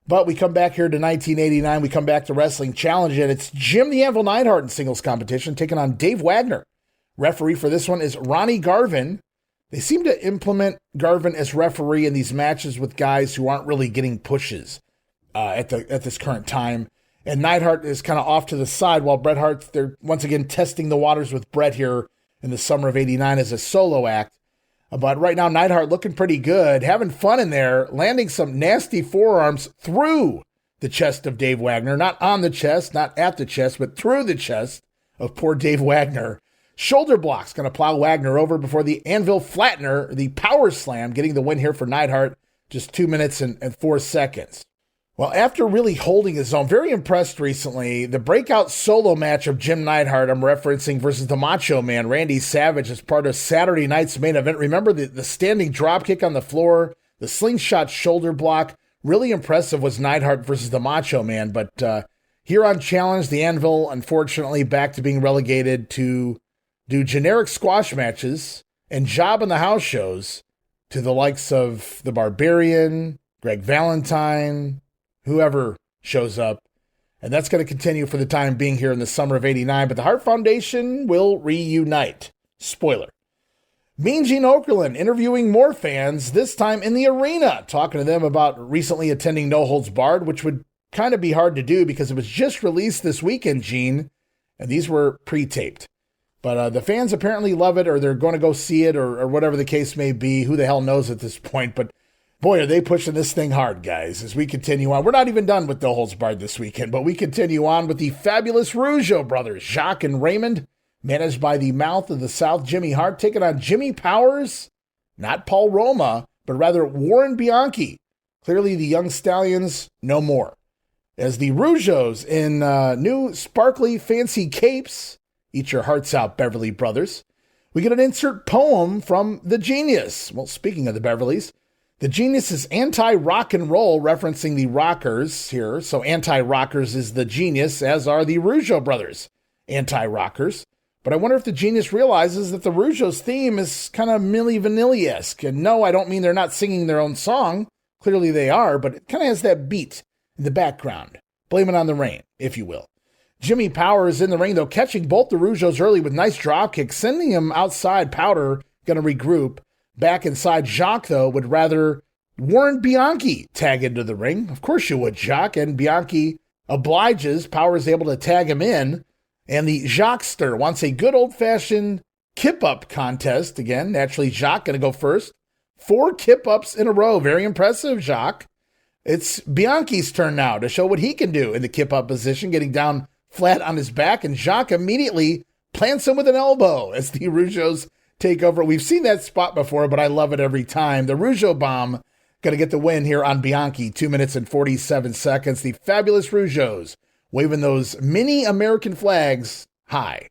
Speaker 2: But we come back here to 1989. We come back to Wrestling Challenge, and it's Jim the Anvil Neidhart in singles competition, taking on Dave Wagner. Referee for this one is Ronnie Garvin. They seem to implement Garvin as referee in these matches with guys who aren't really getting pushes at this current time. And Neidhart is kind of off to the side while Bret Hart, they're once again testing the waters with Bret here in the summer of 89 as a solo act. But right now, Neidhart looking pretty good, having fun in there, landing some nasty forearms through the chest of Dave Wagner. Not on the chest, not at the chest, but through the chest of poor Dave Wagner. Shoulder blocks going to plow Wagner over before the Anvil Flattener, the power slam, getting the win here for Neidhart, just 2 minutes and 4 seconds. Well, after really holding his own, very impressed recently, the breakout solo match of Jim Neidhart, I'm referencing, versus the Macho Man, Randy Savage, as part of Saturday night's main event. Remember the standing dropkick on the floor, the slingshot shoulder block. Really impressive was Neidhart versus the Macho Man. But here on Challenge, the Anvil, unfortunately, back to being relegated to do generic squash matches and job in the house shows to the likes of the Barbarian, Greg Valentine, whoever shows up. And that's going to continue for the time being here in the summer of 89. But the Hart Foundation will reunite. Spoiler. Mean Gene Okerlund interviewing more fans, this time in the arena, talking to them about recently attending No Holds Barred, which would kind of be hard to do because it was just released this weekend, Gene, and these were pre-taped. But the fans apparently love it, or they're going to go see it, or whatever the case may be. Who the hell knows at this point? But boy, are they pushing this thing hard, guys, as we continue on. We're not even done with No Holds Barred this weekend, but we continue on with the fabulous Rougeau Brothers, Jacques and Raymond, managed by the Mouth of the South, Jimmy Hart, taking on Jimmy Powers, not Paul Roma, but rather Warren Bianchi. Clearly the young stallions, no more. As the Rougeaus in new sparkly fancy capes, eat your hearts out, Beverly Brothers. We get an insert poem from The Genius. Well, speaking of the Beverlys, The Genius is anti-rock and roll, referencing the Rockers here. So anti-rockers is The Genius, as are the Rougeau Brothers, anti-rockers. But I wonder if The Genius realizes that the Rougeau's theme is kind of Milli Vanilli-esque. And no, I don't mean they're not singing their own song. Clearly they are, but it kind of has that beat in the background. Blame it on the rain, if you will. Jimmy Power is in the ring, though, catching both the Rougeaus early with nice drop kicks, sending him outside. Powder going to regroup. Back inside, Jacques, though, would rather Warren Bianchi tag into the ring. Of course you would, Jacques, and Bianchi obliges. Power is able to tag him in, and the Jacquester wants a good old-fashioned kip-up contest. Again, naturally, Jacques going to go first. 4 kip-ups in a row. Very impressive, Jacques. It's Bianchi's turn now to show what he can do in the kip-up position, getting down flat on his back, and Jacques immediately plants him with an elbow as the Rougeaus take over. We've seen that spot before, but I love it every time. The Rougeau bomb going to get the win here on Bianchi, 2 minutes and 47 seconds. The fabulous Rougeaus waving those mini American flags high,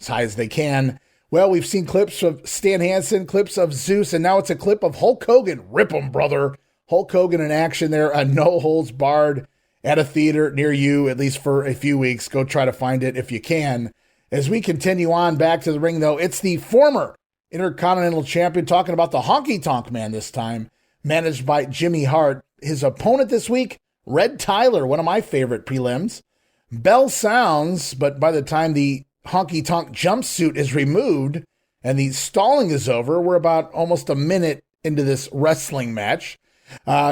Speaker 2: as high as they can. Well, we've seen clips of Stan Hansen, clips of Zeus, and now it's a clip of Hulk Hogan. Rip 'em, brother. Hulk Hogan in action there, a no holds barred at a theater near you, at least for a few weeks. Go try to find it if you can. As we continue on back to the ring, though, it's the former Intercontinental Champion talking about the Honky Tonk Man this time, managed by Jimmy Hart. His opponent this week, Red Tyler, one of my favorite prelims. Bell sounds, but by the time the Honky Tonk jumpsuit is removed and the stalling is over, we're about almost a minute into this wrestling match.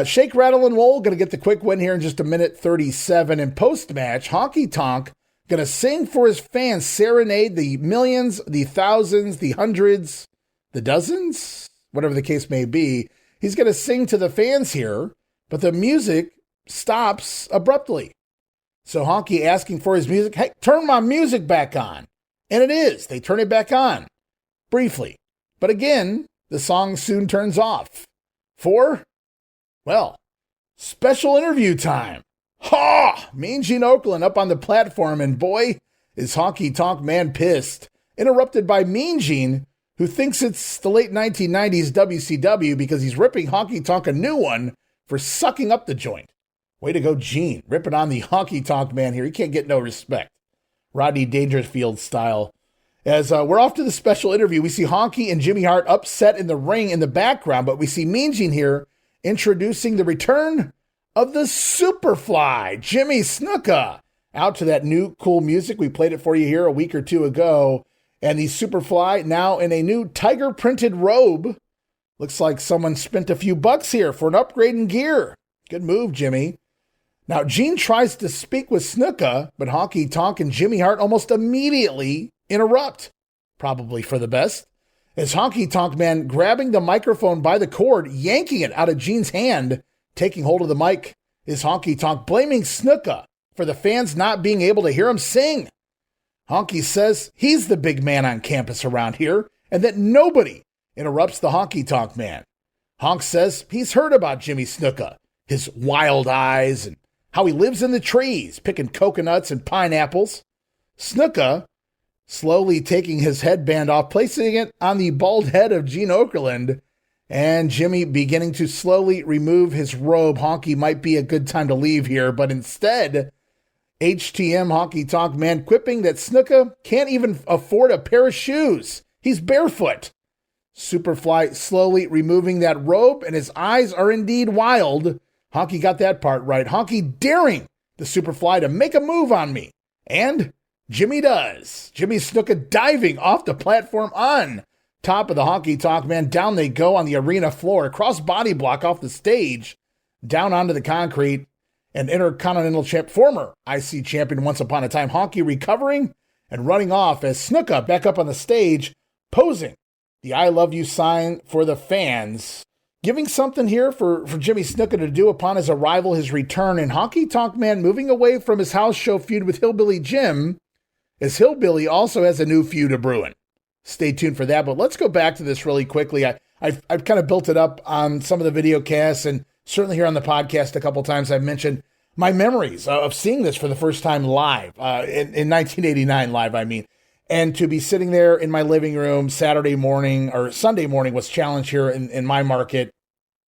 Speaker 2: Shake, Rattle, and Roll going to get the quick win here in just a minute 37. And post-match, Honky Tonk going to sing for his fans, serenade the millions, the thousands, the hundreds, the dozens, whatever the case may be. He's going to sing to the fans here, but the music stops abruptly. So Honky asking for his music, hey, turn my music back on. And it is. They turn it back on briefly. But again, the song soon turns off. Well, special interview time. Ha! Mean Gene Okerlund up on the platform, and boy, is Honky Tonk Man pissed. Interrupted by Mean Gene, who thinks it's the late 1990s WCW because he's ripping Honky Tonk a new one for sucking up the joint. Way to go, Gene. Ripping on the Honky Tonk Man here. He can't get no respect. Rodney Dangerfield style. As we're off to the special interview, we see Honky and Jimmy Hart upset in the ring in the background, but we see Mean Gene here introducing the return of the Superfly, Jimmy Snuka, out to that new cool music. We played it for you here a week or two ago. And the Superfly now in a new tiger-printed robe. Looks like someone spent a few bucks here for an upgrade in gear. Good move, Jimmy. Now, Gene tries to speak with Snuka, but Honky Tonk and Jimmy Hart almost immediately interrupt. Probably for the best. As Honky Tonk Man grabbing the microphone by the cord, yanking it out of Gene's hand, taking hold of the mic, is Honky Tonk blaming Snuka for the fans not being able to hear him sing. Honky says he's the big man on campus around here and that nobody interrupts the Honky Tonk Man. Honk says he's heard about Jimmy Snuka, his wild eyes, and how he lives in the trees, picking coconuts and pineapples. Snuka slowly taking his headband off, placing it on the bald head of Gene Okerlund, and Jimmy beginning to slowly remove his robe. Honky might be a good time to leave here, but instead, HTM Honky Tonk Man quipping that Snuka can't even afford a pair of shoes. He's barefoot. Superfly slowly removing that robe, and his eyes are indeed wild. Honky got that part right. Honky daring the Superfly to make a move on me. And Jimmy does. Jimmy Snuka diving off the platform on top of the Honky Tonk Man. Down they go on the arena floor. Cross body block off the stage. Down onto the concrete. And Intercontinental former IC champion once upon a time. Honky recovering and running off as Snuka back up on the stage, posing the I love you sign for the fans. Giving something here for Jimmy Snuka to do upon his arrival, his return, and Honky Tonk Man moving away from his house show feud with Hillbilly Jim, as Hillbilly also has a new feud of brewing. Stay tuned for that, but let's go back to this really quickly. I've kind of built it up on some of the video casts, and certainly here on the podcast a couple times I've mentioned my memories of seeing this for the first time live, in 1989 live, I mean. And to be sitting there in my living room Saturday morning, or Sunday morning was challenged here in my market,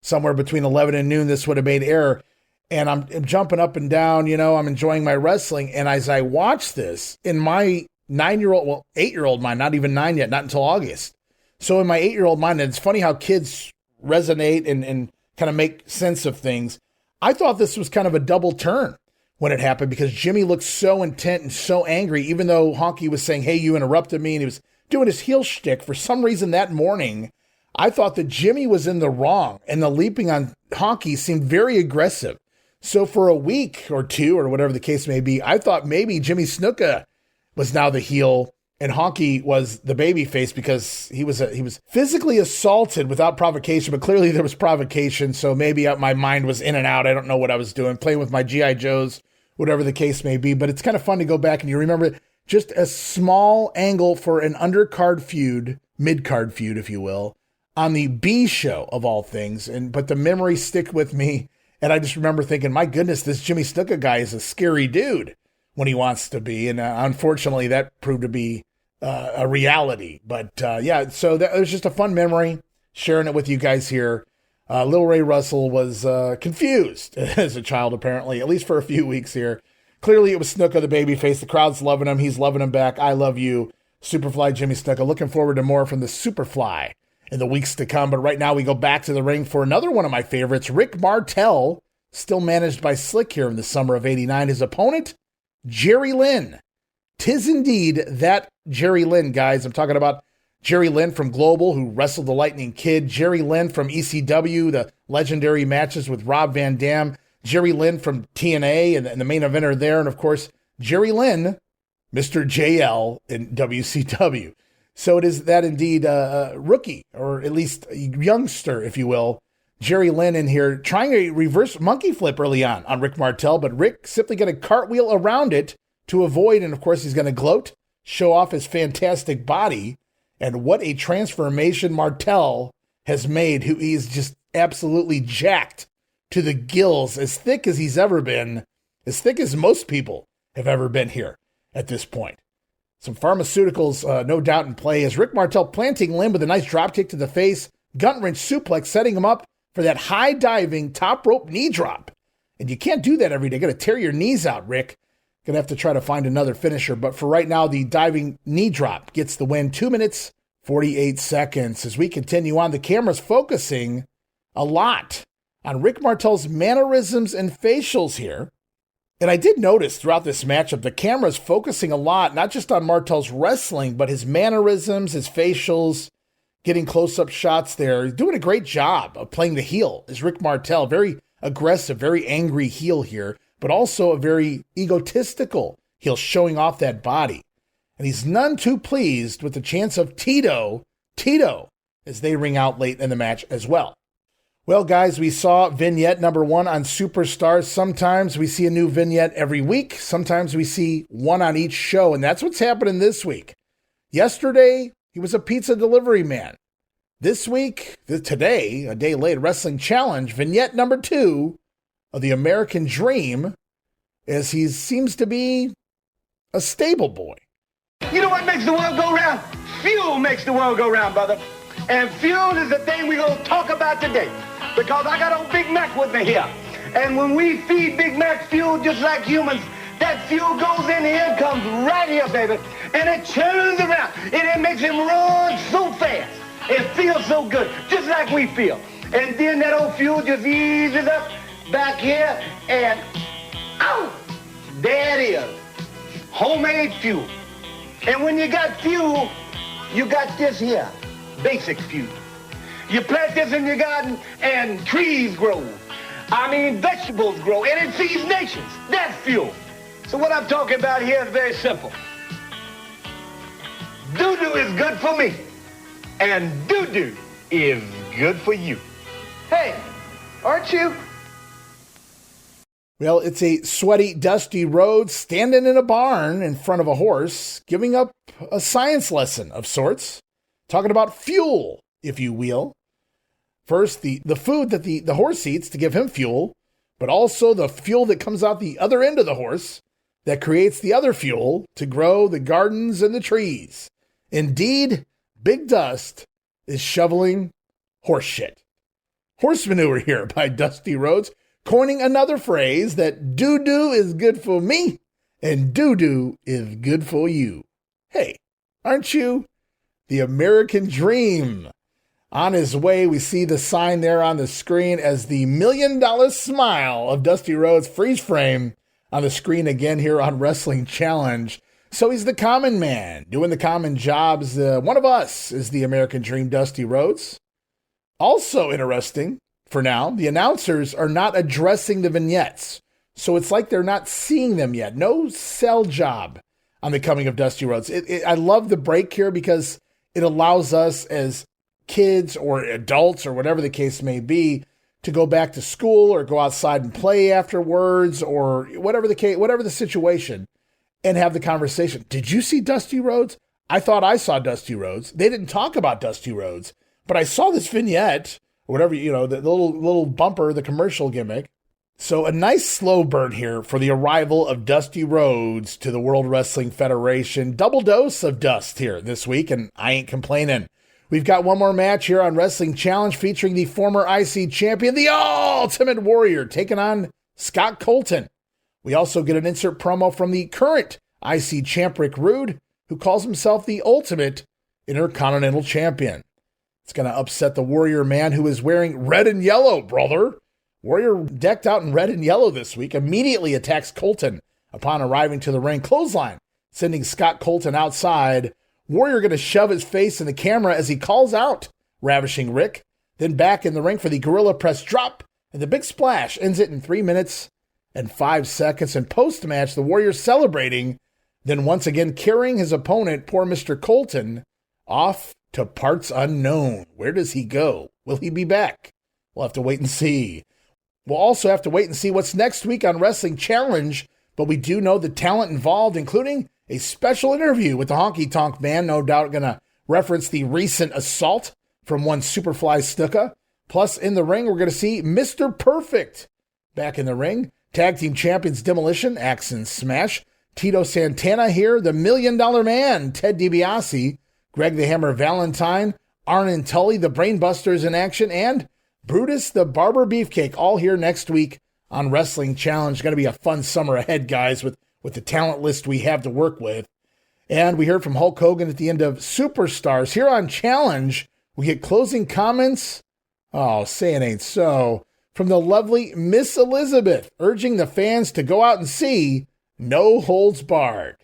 Speaker 2: somewhere between 11 and noon, this would have made air. And I'm jumping up and down, I'm enjoying my wrestling. And as I watch this, in my 8-year-old mind, not even 9 yet, not until August. So in my 8-year-old mind, and it's funny how kids resonate and kind of make sense of things. I thought this was kind of a double turn when it happened because Jimmy looked so intent and so angry, even though Honky was saying, hey, you interrupted me, and he was doing his heel shtick. For some reason that morning, I thought that Jimmy was in the wrong, and the leaping on Honky seemed very aggressive. So for a week or two, or whatever the case may be, I thought maybe Jimmy Snuka was now the heel and Honky was the baby face because he was physically assaulted without provocation, but clearly there was provocation. So maybe my mind was in and out. I don't know what I was doing, playing with my G.I. Joes, whatever the case may be. But it's kind of fun to go back and you remember just a small angle for an undercard feud, mid-card feud, if you will, on the B show of all things. But the memories stick with me. And I just remember thinking, my goodness, this Jimmy Snuka guy is a scary dude when he wants to be. And unfortunately, that proved to be a reality. But so that was just a fun memory, sharing it with you guys here. Lil Ray Russell was confused as a child, apparently, at least for a few weeks here. Clearly, it was Snuka, the babyface. The crowd's loving him. He's loving him back. I love you, Superfly Jimmy Snuka. Looking forward to more from the Superfly in the weeks to come. But right now, we go back to the ring for another one of my favorites, Rick Martel, still managed by Slick here in the summer of '89. His opponent, Jerry Lynn. 'Tis indeed that Jerry Lynn, guys. I'm talking about Jerry Lynn from Global, who wrestled the Lightning Kid. Jerry Lynn from ECW, the legendary matches with Rob Van Dam. Jerry Lynn from TNA and the main eventer there. And, of course, Jerry Lynn, Mr. JL in WCW. So it is that indeed rookie, or at least a youngster, if you will, Jerry Lynn in here trying a reverse monkey flip early on Rick Martel, but Rick simply got a cartwheel around it to avoid, and of course he's going to gloat, show off his fantastic body, and what a transformation Martel has made, who he's just absolutely jacked to the gills, as thick as he's ever been, as thick as most people have ever been here at this point. Some pharmaceuticals, no doubt, in play as Rick Martel planting Lynn with a nice drop kick to the face, gut wrench suplex, setting him up for that high diving top rope knee drop. And you can't do that every day. Going to tear your knees out, Rick. Going to have to try to find another finisher. But for right now, the diving knee drop gets the win. 2 minutes, 48 seconds. As we continue on, the camera's focusing a lot on Rick Martel's mannerisms and facials here. And I did notice throughout this matchup, the camera's focusing a lot, not just on Martel's wrestling, but his mannerisms, his facials, getting close-up shots there. He's doing a great job of playing the heel as Rick Martel. Very aggressive, very angry heel here, but also a very egotistical heel, showing off that body. And he's none too pleased with the chance of Tito, as they ring out late in the match as well. Well, guys, we saw vignette number 1 on Superstars. Sometimes we see a new vignette every week. Sometimes we see one on each show, and that's what's happening this week. Yesterday, he was a pizza delivery man. This week, today, a day late, Wrestling Challenge, vignette number 2 of the American Dream, as he seems to be a stable boy.
Speaker 3: You know what makes the world go round? Fuel makes the world go round, brother. And fuel is the thing we're going to talk about today. Because I got old Big Mac with me here. And when we feed Big Mac fuel just like humans, that fuel goes in here and comes right here, baby. And it turns around. And it makes him run so fast. It feels so good, just like we feel. And then that old fuel just eases up back here and, oh, there it is. Homemade fuel. And when you got fuel, you got this here, basic fuel. You plant this in your garden and trees grow. I mean, vegetables grow and it feeds nations. That's fuel. So what I'm talking about here is very simple. Doo-doo is good for me. And doo-doo is good for you. Hey, aren't you?
Speaker 2: Well, it's a sweaty, dusty Rhodes standing in a barn in front of a horse, giving up a science lesson of sorts, talking about fuel, if you will. First, the food that the horse eats to give him fuel, but also the fuel that comes out the other end of the horse that creates the other fuel to grow the gardens and the trees. Indeed, Big Dust is shoveling horse shit. Horse manure here by Dusty Rhodes, coining another phrase that doo-doo is good for me and doo-doo is good for you. Hey, aren't you? The American Dream. On his way, we see the sign there on the screen as the $1 million smile of Dusty Rhodes freeze frame on the screen again here on Wrestling Challenge. So he's the common man, doing the common jobs. One of us is the American Dream, Dusty Rhodes. Also interesting, for now, the announcers are not addressing the vignettes. So it's like they're not seeing them yet. No sell job on the coming of Dusty Rhodes. I love the break here because it allows us as kids or adults or whatever the case may be to go back to school or go outside and play afterwards or whatever the situation, and have the conversation. Did you see Dusty Rhodes? I thought I saw Dusty Rhodes. They didn't talk about Dusty Rhodes, but I saw this vignette or whatever, the little bumper, the commercial gimmick. So a nice slow burn here for the arrival of Dusty Rhodes to the World Wrestling Federation. Double dose of dust here this week, and I ain't complaining. We've got one more match here on Wrestling Challenge featuring the former IC champion, the Ultimate Warrior, taking on Scott Colton. We also get an insert promo from the current IC champ, Rick Rude, who calls himself the Ultimate Intercontinental Champion. It's going to upset the Warrior man, who is wearing red and yellow, brother. Warrior decked out in red and yellow this week, immediately attacks Colton upon arriving to the ring. Clothesline, sending Scott Colton outside. Warrior going to shove his face in the camera as he calls out Ravishing Rick. Then back in the ring for the Gorilla Press drop. And the big splash ends it in 3 minutes and 5 seconds. And post-match, the Warrior celebrating, then once again carrying his opponent, poor Mr. Colton, off to parts unknown. Where does he go? Will he be back? We'll have to wait and see. We'll also have to wait and see what's next week on Wrestling Challenge, but we do know the talent involved, including a special interview with the Honky Tonk Man, no doubt going to reference the recent assault from one Superfly Snuka. Plus, in the ring, we're going to see Mr. Perfect back in the ring. Tag Team Champions Demolition, Axe and Smash. Tito Santana here, the $1 Million Man, Ted DiBiase. Greg the Hammer Valentine. Arn Tully, the Brainbusters in action. And Brutus the Barber Beefcake, all here next week on Wrestling Challenge. Going to be a fun summer ahead, guys, with the talent list we have to work with. And we heard from Hulk Hogan at the end of Superstars. Here on Challenge, we get closing comments. Oh, say it ain't so. From the lovely Miss Elizabeth, urging the fans to go out and see No Holds Barred.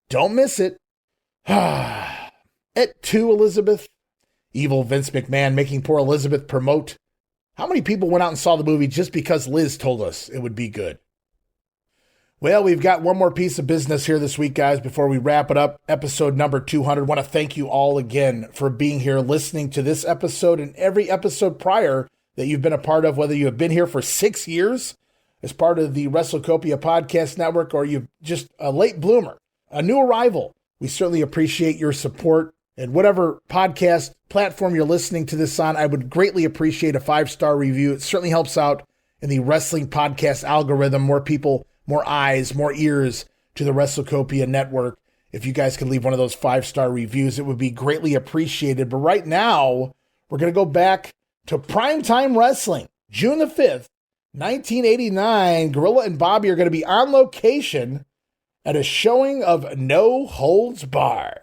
Speaker 2: Don't miss it. At 2, Elizabeth. Evil Vince McMahon making poor Elizabeth promote. How many people went out and saw the movie just because Liz told us it would be good? Well, we've got one more piece of business here this week, guys, before we wrap it up. Episode number 200. I want to thank you all again for being here, listening to this episode and every episode prior that you've been a part of, whether you have been here for 6 years as part of the WrestleCopia Podcast Network or you're just a late bloomer, a new arrival. We certainly appreciate your support. And whatever podcast platform you're listening to this on, I would greatly appreciate a 5-star review. It certainly helps out in the wrestling podcast algorithm. More people, more eyes, more ears to the WrestleCopia network. If you guys could leave one of those 5-star reviews, it would be greatly appreciated. But right now, we're going to go back to Primetime Wrestling. June the 5th, 1989. Gorilla and Bobby are going to be on location at a showing of No Holds Barred.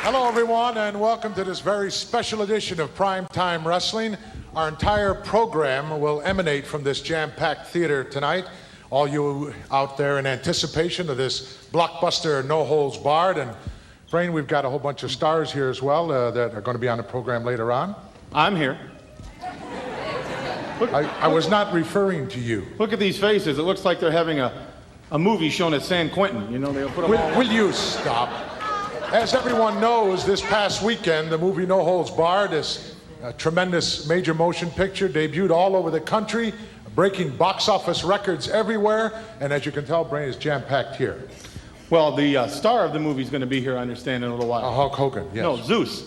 Speaker 7: Hello, everyone, and welcome to this very special edition of Primetime Wrestling. Our entire program will emanate from this jam-packed theater tonight. All you out there in anticipation of this blockbuster No Holds Barred. And, Brain, we've got a whole bunch of stars here as well that are going to be on the program later on.
Speaker 8: I'm here.
Speaker 7: I was not referring to you.
Speaker 8: Look at these faces. It looks like they're having a a movie shown at San Quentin. You know, they'll put them all...
Speaker 7: Will you stop? As everyone knows, this past weekend, the movie No Holds Barred, this tremendous major motion picture, debuted all over the country, breaking box office records everywhere, and as you can tell, Brain is jam-packed here.
Speaker 8: Well, the star of the movie is going to be here, I understand, in a little while.
Speaker 7: Hulk Hogan, yes.
Speaker 8: No, Zeus.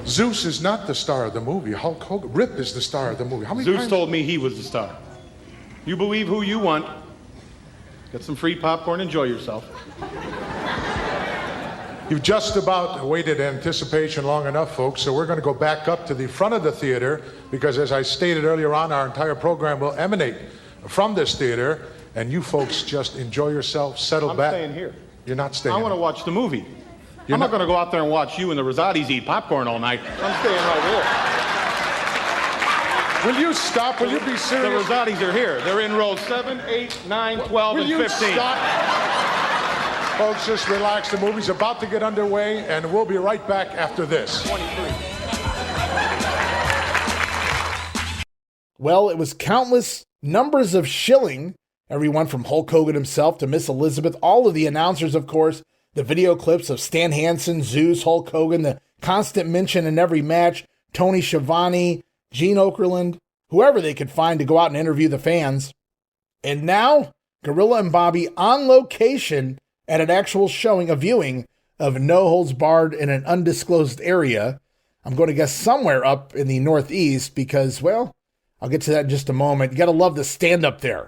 Speaker 7: Zeus is not the star of the movie. Hulk Hogan. Rip is the star of the movie. How many
Speaker 8: Zeus
Speaker 7: times?
Speaker 8: told me he was the star. You believe who you want. Get some free popcorn, enjoy yourself.
Speaker 7: You've just about waited in anticipation long enough, folks, so we're going to go back up to the front of the theater because, as I stated earlier on, our entire program will emanate from this theater, and you folks just enjoy yourself, settle back.
Speaker 8: I'm staying here.
Speaker 7: You're not staying.
Speaker 8: I want to watch the movie.
Speaker 7: You're
Speaker 8: I'm not going to go out there and watch you and the Rosati's eat popcorn all night. I'm staying right here.
Speaker 7: Will you stop? Will you be serious?
Speaker 8: The Rosatis are here. They're in rows 7, 8, 9, 12, and 15.
Speaker 7: Will you stop? Folks, just relax. The movie's about to get underway, and we'll be right back after this.
Speaker 8: 23.
Speaker 2: Well, it was countless numbers of shilling. Everyone from Hulk Hogan himself to Miss Elizabeth, all of the announcers, of course, the video clips of Stan Hansen, Zeus, Hulk Hogan, the constant mention in every match, Tony Schiavone, Gene Okerlund, whoever they could find to go out and interview the fans. And now, Gorilla and Bobby on location at an actual showing, a viewing of No Holds Barred in an undisclosed area. I'm going to guess somewhere up in the Northeast because, well, I'll get to that in just a moment. You got to love the stand-up there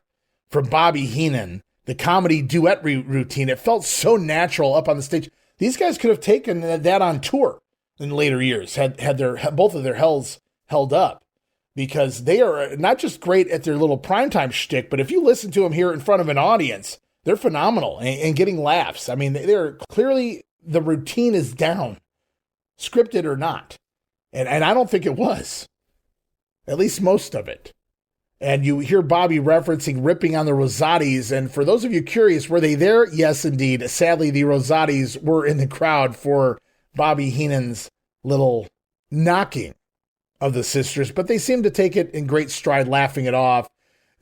Speaker 2: from Bobby Heenan, the comedy duet routine. It felt so natural up on the stage. These guys could have taken that on tour in later years, had both of their hells held up, because they are not just great at their little primetime shtick, but if you listen to them here in front of an audience, they're phenomenal and getting laughs. I mean, they're clearly, the routine is down, scripted or not. And I don't think it was, at least most of it. And you hear Bobby referencing ripping on the Rosatis. And for those of you curious, were they there? Yes, indeed. Sadly, the Rosatis were in the crowd for Bobby Heenan's little knocking of the sisters, but they seemed to take it in great stride, laughing it off.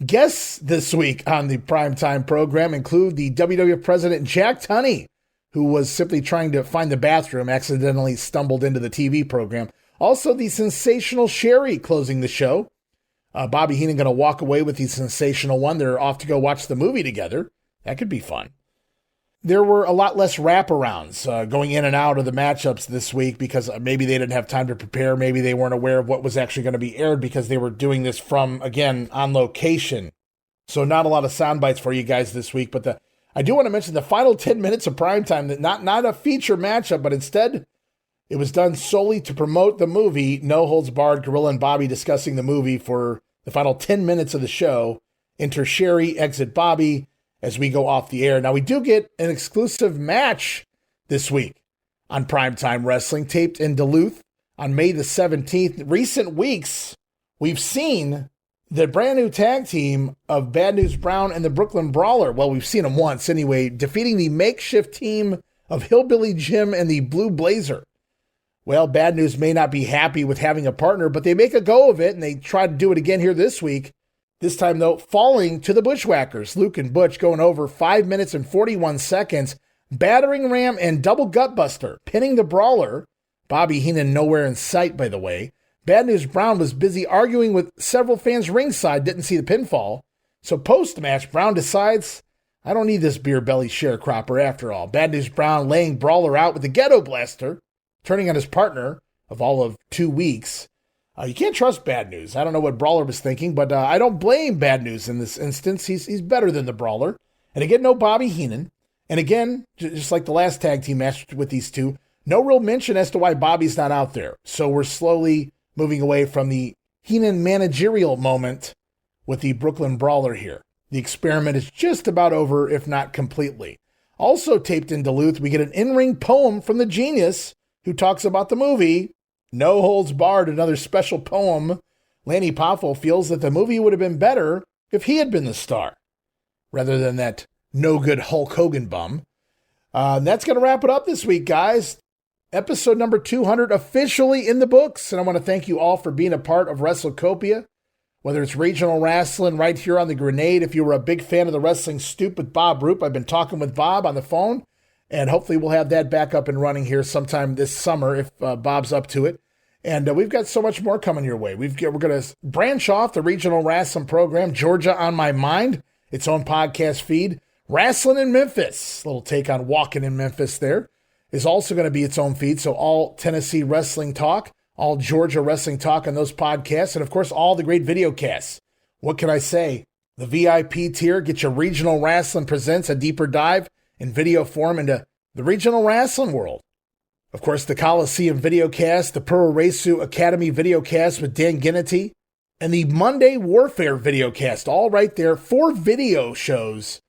Speaker 2: Guests this week on the primetime program include the WWF president, Jack Tunney, who was simply trying to find the bathroom, accidentally stumbled into the TV program. Also, the sensational Sherry closing the show. Bobby Heenan going to walk away with the sensational one. They're off to go watch the movie together. That could be fun. There were a lot less wraparounds going in and out of the matchups this week because maybe they didn't have time to prepare. Maybe they weren't aware of what was actually going to be aired because they were doing this from, again, on location. So not a lot of sound bites for you guys this week. But I do want to mention the final 10 minutes of primetime, that not a feature matchup, but instead it was done solely to promote the movie No Holds Barred, Gorilla and Bobby discussing the movie for the final 10 minutes of the show. Enter Sherry, exit Bobby as we go off the air. Now, we do get an exclusive match this week on Primetime Wrestling, taped in Duluth on May the 17th. Recent weeks, we've seen the brand new tag team of Bad News Brown and the Brooklyn Brawler. Well, we've seen them once anyway, defeating the makeshift team of Hillbilly Jim and the Blue Blazer. Well, Bad News may not be happy with having a partner, but they make a go of it, and they try to do it again here this week. This time, though, falling to the Bushwhackers. Luke and Butch going over 5 minutes and 41 seconds. Battering ram and double gutbuster, pinning the Brawler. Bobby Heenan nowhere in sight, by the way. Bad News Brown was busy arguing with several fans ringside, didn't see the pinfall. So post-match, Brown decides, I don't need this beer belly sharecropper after all. Bad News Brown laying Brawler out with the Ghetto Blaster, turning on his partner of all of 2 weeks. You can't trust Bad News. I don't know what Brawler was thinking, but I don't blame Bad News in this instance. He's better than the Brawler. And again, no Bobby Heenan. And again, just like the last tag team match with these two, no real mention as to why Bobby's not out there. So we're slowly moving away from the Heenan managerial moment with the Brooklyn Brawler here. The experiment is just about over, if not completely. Also taped in Duluth, we get an in-ring poem from the Genius, who talks about the movie No Holds Barred, another special poem. Lanny Poffo feels that the movie would have been better if he had been the star, rather than that no-good Hulk Hogan bum. That's going to wrap it up this week, guys. Episode number 200 officially in the books, and I want to thank you all for being a part of WrestleCopia. whether it's regional wrestling right here on the Grenade. If you were a big fan of the Wrestling Stoop with Bob Roop, I've been talking with Bob on the phone, and hopefully we'll have that back up and running here sometime this summer if Bob's up to it. And we've got so much more coming your way. We're going to branch off the regional wrestling program, Georgia on My Mind, its own podcast feed. Wrestling in Memphis, little take on walking in Memphis there, is also going to be its own feed. So all Tennessee wrestling talk, all Georgia wrestling talk on those podcasts, and of course, all the great video casts. What can I say? The VIP tier, get your regional wrestling presents a deeper dive in video form into the regional wrestling world. Of course, the Coliseum videocast, the Pro Resu Academy videocast with Dan Ginnity, and the Monday Warfare videocast, all right there. 4 video shows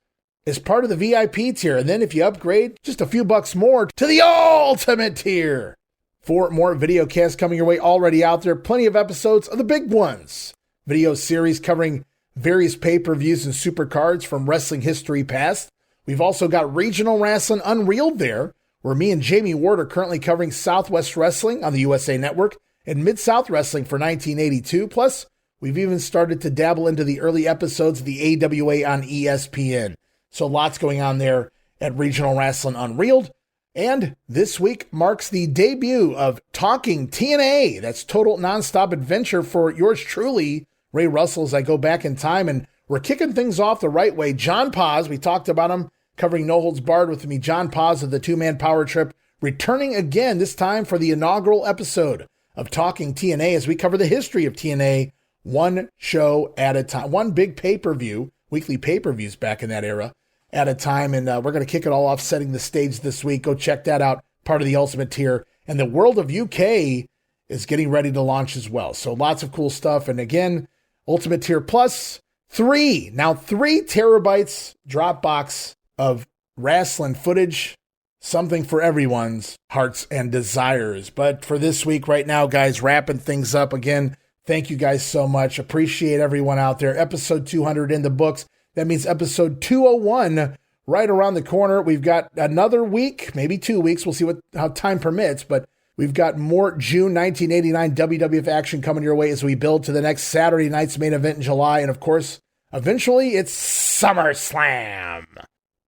Speaker 2: as part of the VIP tier. And then if you upgrade just a few bucks more to the Ultimate tier, 4 more videocasts coming your way already out there. Plenty of episodes of the big ones. Video series covering various pay-per-views and super cards from wrestling history past. We've also got Regional Wrestling Unreeled there, where me and Jamie Ward are currently covering Southwest Wrestling on the USA Network and Mid-South Wrestling for 1982. Plus, we've even started to dabble into the early episodes of the AWA on ESPN. So lots going on there at Regional Wrestling Unreeled. And this week marks the debut of Talking TNA. That's total nonstop adventure for yours truly, Ray Russell, as I go back in time. And we're kicking things off the right way. John Paz, we talked about him, covering No Holds Barred with me. John Paz of the Two-Man Power Trip, returning again, this time for the inaugural episode of Talking TNA as we cover the history of TNA one show at a time. One big pay-per-view, weekly pay-per-views back in that era, at a time. And we're going to kick it all off setting the stage this week. Go check that out, part of the Ultimate tier. And the World of UK is getting ready to launch as well. So lots of cool stuff. And again, Ultimate tier plus 3 terabytes Dropbox of wrestling footage, something for everyone's hearts and desires. But for this week right now, guys, wrapping things up again, thank you guys so much. Appreciate everyone out there. Episode 200 in the books. That means episode 201 right around the corner. We've got another week, maybe 2 weeks. We'll see how time permits, but we've got more June 1989 WWF action coming your way as we build to the next Saturday night's main event in July. And of course, eventually it's SummerSlam.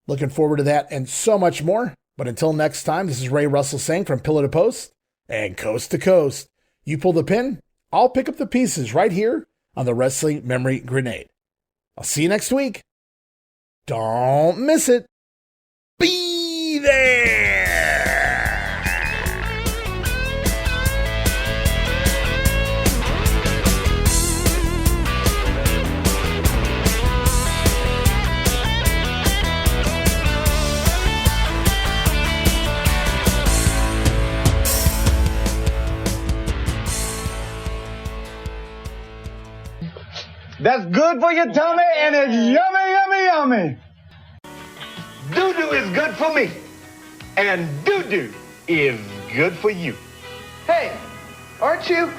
Speaker 2: Looking forward to that and so much more. But until next time, this is Ray Russell saying from pillar to post and coast to coast, you pull the pin, I'll pick up the pieces right here on the Wrestling Memory Grenade. I'll see you next week. Don't miss it. Be there.
Speaker 3: That's good for your tummy and it's yummy, yummy, yummy. Doo-doo is good for me. And doo-doo is good for you.
Speaker 9: Hey, aren't you?